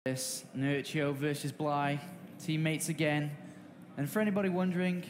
This Nerchio versus Bly, teammates again. And for anybody wondering,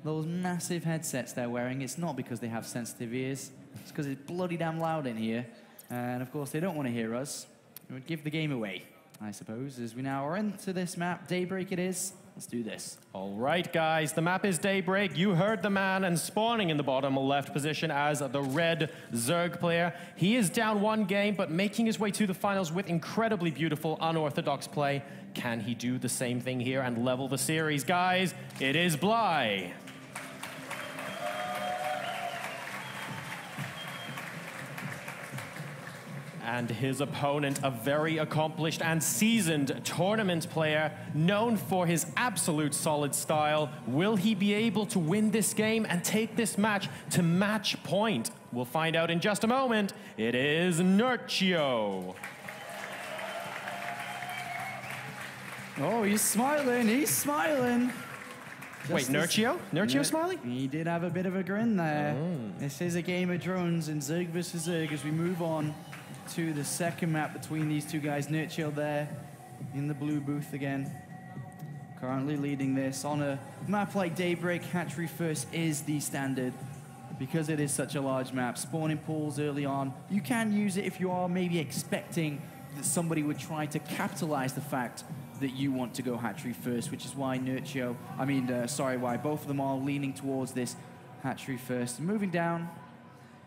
those massive headsets they're wearing, it's not because they have sensitive ears, it's because it's bloody damn loud in here. And of course they don't want to hear us. It would give the game away, I suppose, as we now are into this map. Daybreak it is. Let's do this. All right, guys, the map is Daybreak. You heard the man, and spawning in the bottom left position as the red Zerg player. He is down one game, but making his way to the finals with incredibly beautiful, unorthodox play. Can he do the same thing here and level the series? Guys, it is Bly. And his opponent, a very accomplished and seasoned tournament player, known for his absolute solid style. Will he be able to win this game and take this match to match point? We'll find out in just a moment. It is Nerchio. Oh, he's smiling, he's smiling. Wait, Nerchio? Nerchio smiling? He did have a bit of a grin there. This is a game of drones in Zerg versus Zerg as we move on to the second map between these two guys. Nerchio there in the blue booth again, currently leading this. On a map like Daybreak, hatchery first is the standard because it is such a large map. Spawning pools early on. You can use it if you are maybe expecting that somebody would try to capitalize the fact that you want to go hatchery first, which is why Nerchio, why both of them are leaning towards this hatchery first. Moving down,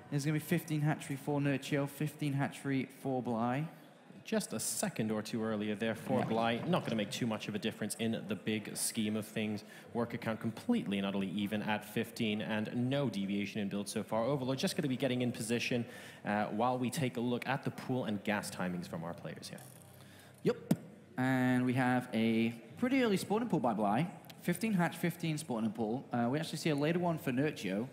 there's going to be 15 hatchery for Nerchio, 15 hatchery for Bly. Just a second or two earlier there for Bly. Not going to make too much of a difference in the big scheme of things. Worker count completely and utterly even at 15 and no deviation in build so far. Overlord just going to be getting in position while we take a look at the pool and gas timings from our players here. Yep. And we have a pretty early spawning pool by Bly. 15 hatch, 15 spawning pool. We actually see a later one for Nerchio.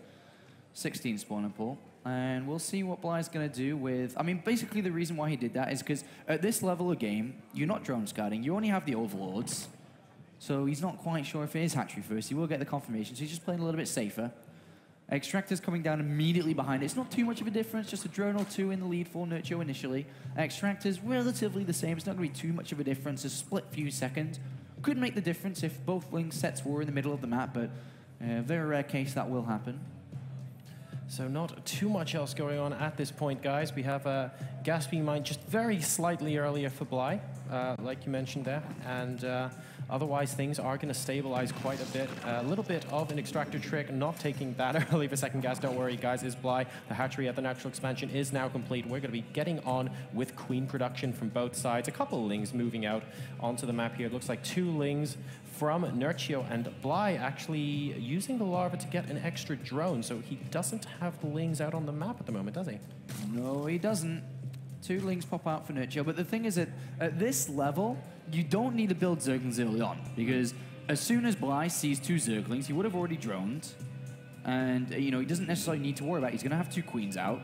16 spawning pool. And we'll see what Bly's going to do with... basically the reason why he did that is because at this level of game, you're not drone scouting. You only have the overlords. So he's not quite sure if it is hatchery first. He will get the confirmation, so he's just playing a little bit safer. Extractor's coming down immediately behind it. It's not too much of a difference, just a drone or two in the lead for Nerchio initially. Extractor's relatively the same. It's not going to be too much of a difference. A split few seconds. Could make the difference if both wing sets were in the middle of the map, but very rare case that will happen. So not too much else going on at this point, guys. We have a gas being mined just very slightly earlier for Bly, like you mentioned there. And otherwise, things are going to stabilize quite a bit. A little bit of an extractor trick, not taking that early for second gas. Don't worry, guys, is Bly. The hatchery at the natural expansion is now complete. We're going to be getting on with queen production from both sides. A couple of lings moving out onto the map here. It looks like 2 lings from Nerchio, and Bly actually using the larva to get an extra drone, so he doesn't have the lings out on the map at the moment, does he? No, he doesn't. 2 lings pop out for Nerchio, but the thing is that at this level, you don't need to build Zerglings early on, because as soon as Bly sees 2 Zerglings, he would have already droned, and he doesn't necessarily need to worry about it. He's going to have 2 queens out.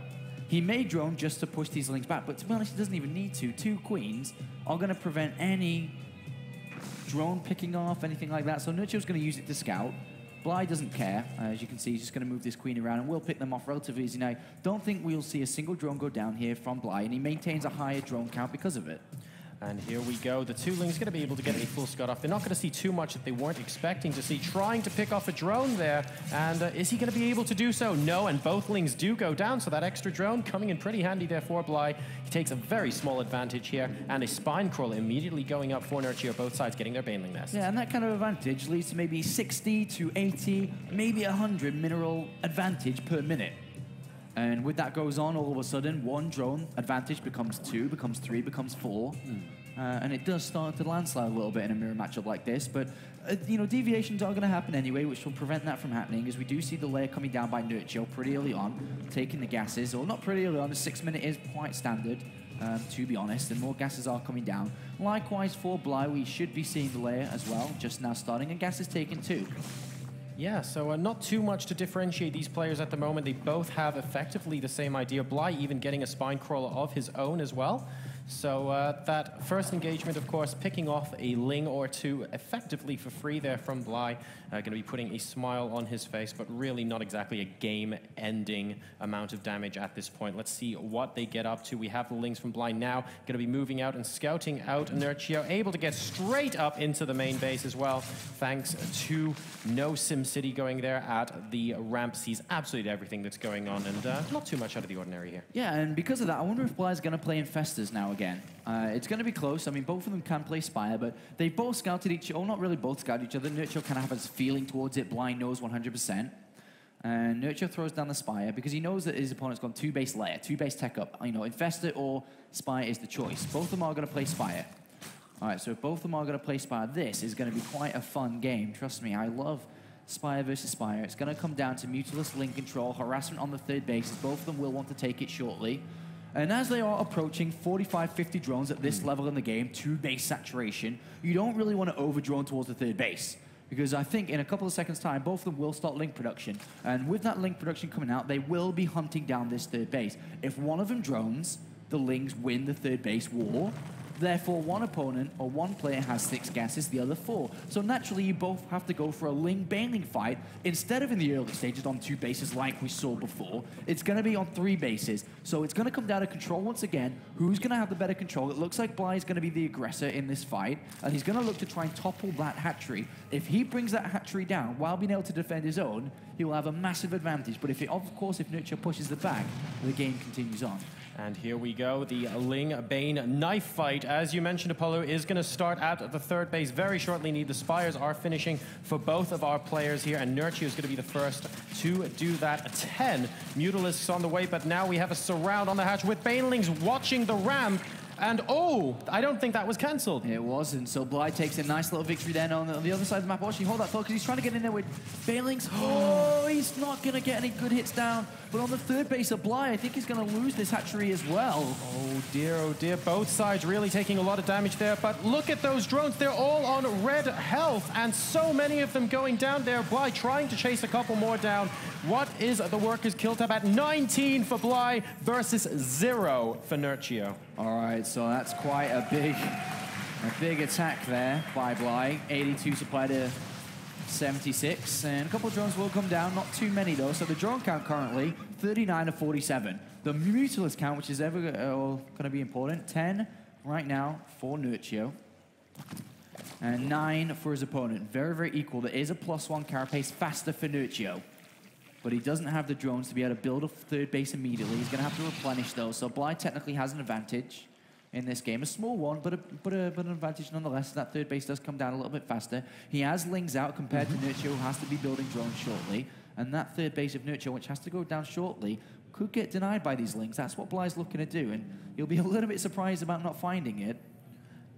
He may drone just to push these lings back, but to be honest, he doesn't even need to. 2 queens are going to prevent any drone picking off, anything like that. So Nerchio's going to use it to scout. Bly doesn't care. As you can see, he's just going to move this queen around, and we'll pick them off relatively easy. Now, don't think we'll see a single drone go down here from Bly, and he maintains a higher drone count because of it. And here we go. The 2 lings going to be able to get a full scut off. They're not going to see too much that they weren't expecting to see. Trying to pick off a drone there. And is he going to be able to do so? No, and both lings do go down. So that extra drone coming in pretty handy there for Bly. He takes a very small advantage here. And a spine crawler immediately going up for Nerchio. Both sides getting their baneling nest. Yeah, and that kind of advantage leads to maybe 60 to 80, maybe 100 mineral advantage per minute. And with that goes on, all of a sudden, 1 drone advantage becomes 2, becomes 3, becomes 4. And it does start to landslide a little bit in a mirror matchup like this. But, deviations are going to happen anyway, which will prevent that from happening, as we do see the layer coming down by Nerchio pretty early on, taking the gases. Or not pretty early on, the 6 minute is quite standard, to be honest, and more gases are coming down. Likewise for Bly, we should be seeing the layer as well, just now starting, and gas is taken too. Yeah, so not too much to differentiate these players at the moment. They both have effectively the same idea. Bly even getting a spine crawler of his own as well. So that first engagement, of course, picking off a Ling or two effectively for free there from Bly. Going to be putting a smile on his face, but really not exactly a game-ending amount of damage at this point. Let's see what they get up to. We have the Lings from Bly now going to be moving out and scouting out Nerchio, able to get straight up into the main base as well, thanks to no SimCity going there at the ramp. Sees absolutely everything that's going on, and not too much out of the ordinary here. Yeah, and because of that, I wonder if Bly's going to play Infestors now again. It's going to be close. I mean, both of them can play Spire, but they both scouted each other. Oh, not really both scouted each other. Nerchio kind of has a feeling towards it. Bly knows 100%. And Nerchio throws down the Spire because he knows that his opponent's gone 2-base layer, 2-base tech up. You know, Infestor or Spire is the choice. Both of them are going to play Spire. All right, so if both of them are going to play Spire, this is going to be quite a fun game. Trust me, I love Spire versus Spire. It's going to come down to Mutalist, Link control, harassment on the third base. Both of them will want to take it shortly. And as they are approaching 45, 50 drones at this level in the game, 2-base saturation, you don't really want to over-drone towards the third base. Because I think in a couple of seconds' time, both of them will start Link production. And with that Link production coming out, they will be hunting down this third base. If one of them drones, the Lings win the third base war. Therefore, one opponent or one player has 6 gases, the other 4. So naturally, you both have to go for a Ling-Baneling fight. Instead of in the early stages on 2 bases like we saw before, it's going to be on 3 bases. So it's going to come down to control once again. Who's going to have the better control? It looks like Bly is going to be the aggressor in this fight, and he's going to look to try and topple that hatchery. If he brings that hatchery down while being able to defend his own, he will have a massive advantage. But of course, if Nerchio pushes the back, the game continues on. And here we go, the Ling-Bane knife fight. As you mentioned, Apollo, is going to start at the third base very shortly. The Spires are finishing for both of our players here, and Nerchio is going to be the first to do that. 10 Mutalisks on the way, but now we have a surround on the hatch with Banelings watching the ramp. And oh, I don't think that was cancelled. It wasn't. So Bly takes a nice little victory then on the other side of the map. Watch, hold that thought because he's trying to get in there with Banelings. Oh, he's not going to get any good hits down. But on the third base of Bly, I think he's going to lose this hatchery as well. Oh dear, both sides really taking a lot of damage there. But look at those drones. They're all on red health, and so many of them going down there. Bly trying to chase a couple more down. What is the workers kill tab at? 19 for Bly versus 0 for Nerchio. All right, so that's quite a big attack there by Bly. 82 supply to 76, and a couple of drones will come down, not too many though. So the drone count currently 39 to 47. The Mutalist count, which is ever going to be important, 10 right now for Nerchio, and 9 for his opponent. Very, very equal. There is a +1 carapace faster for Nerchio, but he doesn't have the drones to be able to build a third base immediately. He's going to have to replenish though, so Bly technically has an advantage in this game. A small one, but an advantage nonetheless. That third base does come down a little bit faster. He has Lings out compared to Nerchio, who has to be building drones shortly. And that third base of Nerchio, which has to go down shortly, could get denied by these Lings. That's what Bly's looking to do, and you'll be a little bit surprised about not finding it.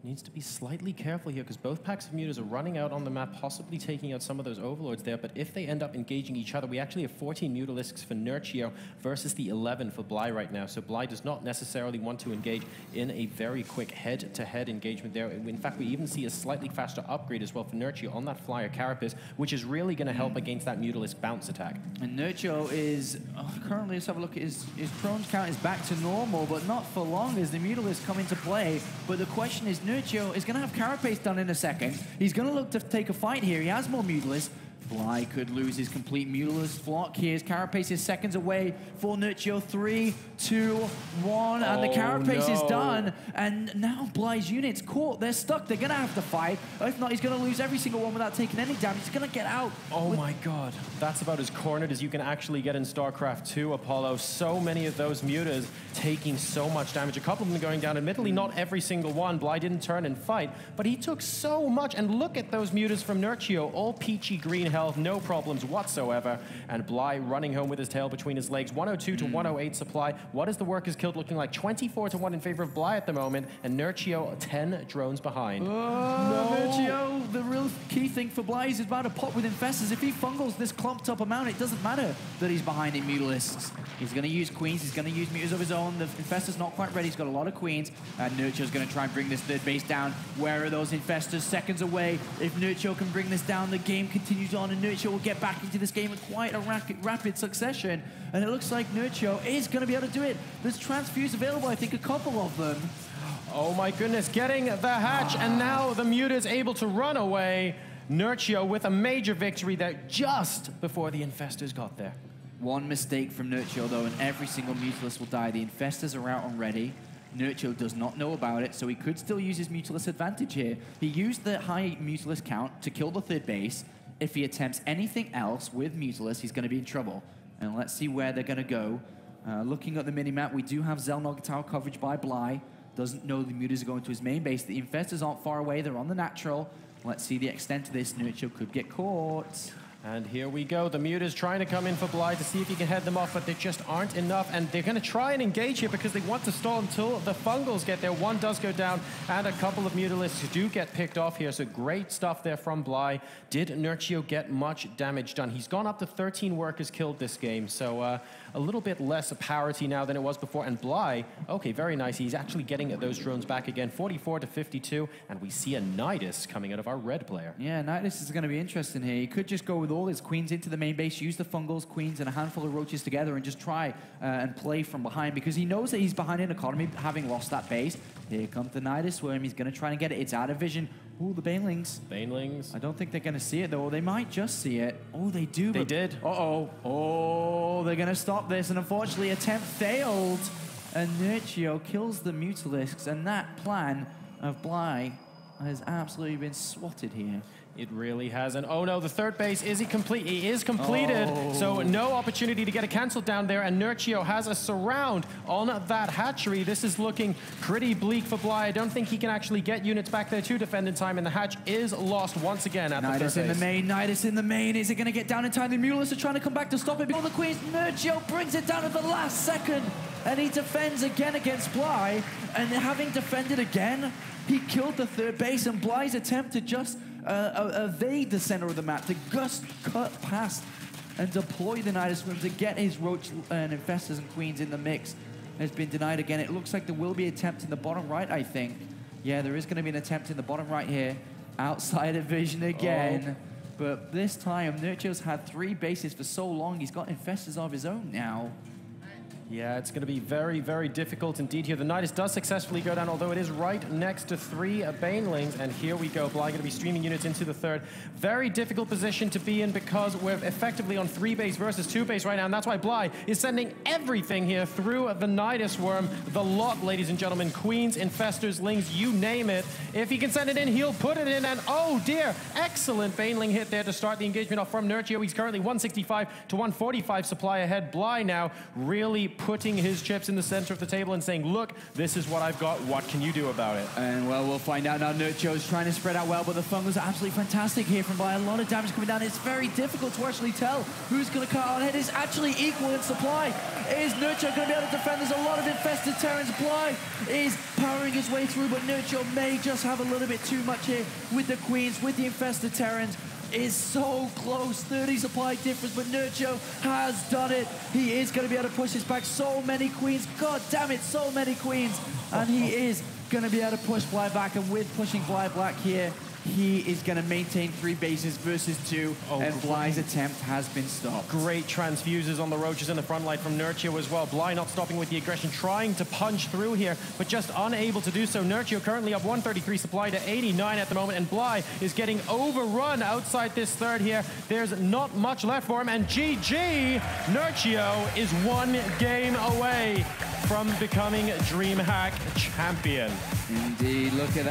Needs to be slightly careful here because both packs of mutas are running out on the map, possibly taking out some of those overlords there. But if they end up engaging each other, we actually have 14 Mutalisks for Nerchio versus the 11 for Bly right now. So Bly does not necessarily want to engage in a very quick head-to-head engagement there. In fact, we even see a slightly faster upgrade as well for Nerchio on that Flyer Carapace, which is really going to help against that Mutalisk bounce attack. And Nerchio is currently, let's have a look at his prone count is back to normal, but not for long as the Mutalisk come into play. But the question is, Nerchio is going to have Carapace done in a second. He's going to look to take a fight here. He has more Mutalisks. Bly could lose his complete Mutalist flock. Here's Carapace is seconds away for Nerchio. 3, 2, 1, and the Carapace is done. And now Bly's unit's caught. They're stuck. They're going to have to fight. If not, he's going to lose every single one without taking any damage. He's going to get out. Oh my god. That's about as cornered as you can actually get in StarCraft 2, Apollo. So many of those mutas taking so much damage. A couple of them going down. Admittedly, not every single one. Bly didn't turn and fight, but he took so much. And look at those mutas from Nerchio. All peachy green health, no problems whatsoever. And Bly running home with his tail between his legs. 102 to 108 supply. What is the workers killed looking like? 24 to 1 in favor of Bly at the moment, and Nerchio 10 drones behind. No. Nerchio, the real key thing for Bly is about to pop with Infestors. If he fungles this clumped up amount, it doesn't matter that he's behind in Mutalisks. He's going to use Queens, he's going to use Mutas of his own. The Infestor's not quite ready, he's got a lot of Queens, and Nerchio's going to try and bring this third base down. Where are those Infestors? Seconds away. If Nerchio can bring this down, the game continues on, and Nerchio will get back into this game in quite a rapid succession. And it looks like Nerchio is going to be able to do it. There's transfuse available, I think a couple of them. Oh my goodness, getting the hatch, and now the Muta is able to run away. Nerchio with a major victory there just before the Infestors got there. One mistake from Nerchio, though, and every single Mutalist will die. The Infestors are out already. Nerchio does not know about it, so he could still use his Mutalist advantage here. He used the high Mutalist count to kill the third base. If he attempts anything else with Mutalist, he's going to be in trouble. And let's see where they're going to go. Looking at the minimap, we do have Xelnog tower coverage by Bly. Doesn't know the Mutas are going to his main base. The Infestors aren't far away. They're on the natural. Let's see the extent of this. Nerchio could get caught. And here we go. The Mutas trying to come in for Bly to see if he can head them off, but they just aren't enough. And they're going to try and engage here because they want to stall until the Fungals get there. One does go down, and a couple of Mutalists do get picked off here. So great stuff there from Bly. Did Nerchio get much damage done? He's gone up to 13 workers killed this game. So a little bit less parity now than it was before. And Bly, okay, very nice. He's actually getting those drones back again. 44 to 52. And we see a Nidus coming out of our red player. Yeah, Nidus is going to be interesting here. He could just go with all his queens into the main base, use the Fungals, queens, and a handful of roaches together and just try and play from behind because he knows that he's behind in economy, having lost that base. Here comes the Nidus Worm. He's going to try and get it. It's out of vision. Ooh, the Banelings. Banelings. I don't think they're going to see it, though. They might just see it. Oh, they do. They did. Uh-oh. Oh, they're going to stop this. And unfortunately, attempt failed. And Nerchio kills the Mutalisks. And that plan of Bly has absolutely been swatted here. It really has. And oh no, the third base, is he complete? He is completed. Oh. So no opportunity to get it canceled down there. And Nerchio has a surround on that hatchery. This is looking pretty bleak for Bly. I don't think he can actually get units back there to defend in time. And the hatch is lost once again at the third base. Nidus in the main. Nidus in the main. Is it going to get down in time? The Mutalists are trying to come back to stop it. Before the Queens, Nerchio brings it down at the last second. And he defends again against Bly. And having defended again, he killed the third base. And Bly's attempt to just evade the center of the map, to just cut past and deploy the Nidus Worm to get his Roach and Infestors and Queens in the mix has been denied again. It looks like there will be an attempt in the bottom right, I think. Yeah, there is going to be an attempt in the bottom right here. Outside of vision again. Oh. But this time, Nerchio's had 3 bases for so long, he's got Infestors of his own now. Yeah, it's going to be very, very difficult indeed here. The Nidus does successfully go down, although it is right next to 3 Banelings. And here we go. Bly going to be streaming units into the third. Very difficult position to be in because we're effectively on 3 base versus 2 base right now. And that's why Bly is sending everything here through the Nidus Worm. The lot, ladies and gentlemen. Queens, Infestors, Lings, you name it. If he can send it in, he'll put it in. And oh dear, excellent Baneling hit there to start the engagement off from Nerchio. He's currently 165 to 145 supply ahead. Bly now really putting his chips in the center of the table and saying, look, this is what I've got. What can you do about it? And well, we'll find out now. Nerchio's trying to spread out well, but the Fungals are absolutely fantastic here from Bly. A lot of damage coming down. It's very difficult to actually tell who's going to cut out ahead. It's actually equal in supply. Is Nerchio going to be able to defend? There's a lot of infested Terrans. Bly is powering his way through, but Nerchio may just have a little bit too much here with the Queens, with the infested Terrans. Is so close, 30 supply difference, but Nerchio has done it. He is going to be able to push this back. So many Queens, god damn it, so many Queens. And he is going to be able to push Bly back, and with pushing Bly back here, he is going to maintain 3 bases versus 2, and Bly's attempt has been stopped. Great transfuses on the Roaches in the front line from Nerchio as well. Bly not stopping with the aggression, trying to punch through here, but just unable to do so. Nerchio currently up 133 supply to 89 at the moment, and Bly is getting overrun outside this third here. There's not much left for him, and GG! Nerchio is 1 game away from becoming DreamHack champion. Indeed, look at that.